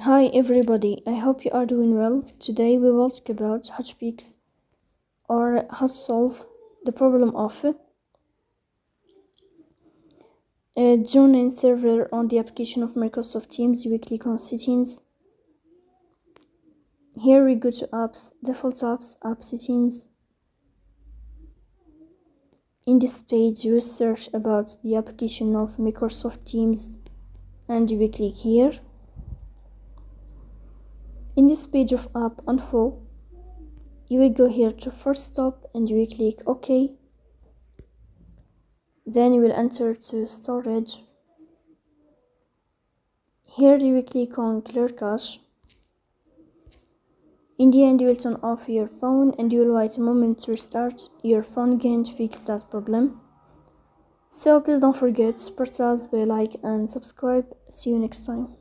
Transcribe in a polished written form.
Hi everybody, I hope you are doing well. Today we will talk about how to fix or how to solve the problem of join in server on the application of Microsoft Teams. We click on settings. Here we go to apps, default apps, app settings. In this page you search about the application of Microsoft Teams and we click here. In this page of app info, you will go here to first stop and you will click OK. Then you will enter to storage. Here you will click on clear cache. In the end you will turn off your phone and you will wait a moment to restart your phone again to fix that problem. So please don't forget to support us by like and subscribe. See you next time.